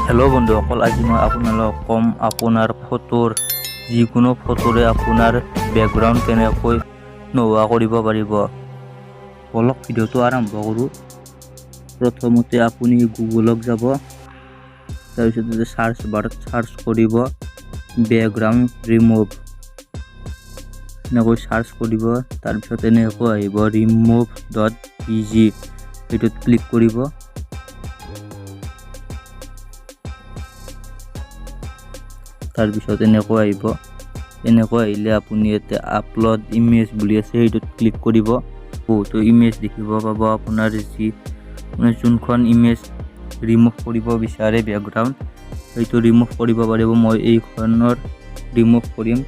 Hello बंधुসকল, আজি মই আপোনালোকক কম আপোনাৰ ফটোৰ যিকোনো ফটোৰে আপোনাৰ বেকগ্ৰাউণ্ড কেনেকৈ নোহোৱা কৰিব পাৰিব। বলক ভিডিঅ'টো আৰম্ভ কৰোঁ। প্ৰথমতে আপুনি গুগলক যাব, তাৰপিছত সাৰ্চ বাৰত সাৰ্চ কৰিব বেকগ্ৰাউণ্ড ৰিমুভ, এনেকৈ সাৰ্চ কৰিব। তাৰপিছত এনেকৈ আহিব remove.bg, এইটোত ক্লিক কৰিব। তাৰপিছত এনেকৈ আহিব। এনেকৈ আহিলে আপুনি ইয়াতে আপলোড ইমেজ বুলি আছে, সেইটোত ক্লিক কৰিব। বহুতো ইমেজ দেখিব পাব। আপোনাৰ যোনখন ইমেজ ৰিমুভ কৰিব বিচাৰে বেকগ্ৰাউণ্ড, সেইটো ৰিমুভ কৰিব পাৰিব। মই এইখনৰ ৰিমুভ কৰিম।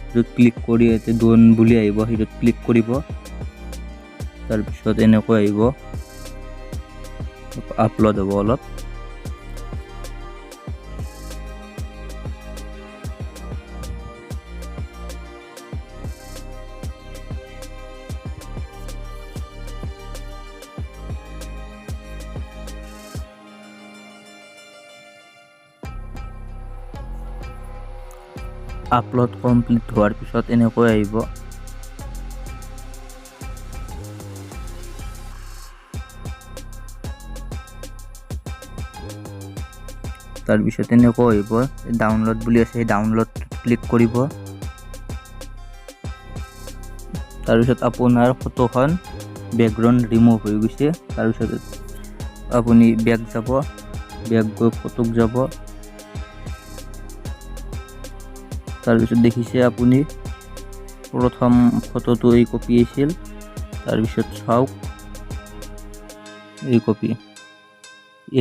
সেইটোত ক্লিক কৰি ইয়াতে ডন বুলি আহিব, সেইটোত ক্লিক কৰিব। তাৰপিছত এনেকৈ আহিব, আপলোড হ'ব অলপ। আপলোড কমপ্লিট হোৱাৰ পিছত এনেকৈ আহিব। তাৰপিছত এনেকৈ আহিব, ডাউনলোড বুলি আছে, সেই ডাউনলোড ক্লিক কৰিব। তাৰপিছত আপোনাৰ ফটোখন বেকগ্ৰাউণ্ড ৰিমুভ হৈ গৈছে। তাৰপিছত আপুনি বেক যাব, বেক গৈ ফটোক যাব। তাৰপিছত দেখিছে আপুনি প্ৰথম ফটোটো এই কপি আছিল, তাৰপিছত চাওক এই কপি।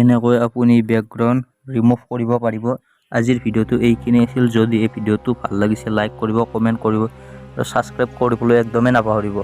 এনেকৈ আপুনি বেকগ্ৰাউণ্ড ৰিমুভ কৰিব পাৰিব। আজিৰ ভিডিঅ'টো এইখিনি আছিল। যদি এই ভিডিঅ'টো ভাল লাগিছে লাইক কৰিব, কমেণ্ট কৰিব আৰু ছাবস্ক্ৰাইব কৰিবলৈ একদমেই নাপাহৰিব।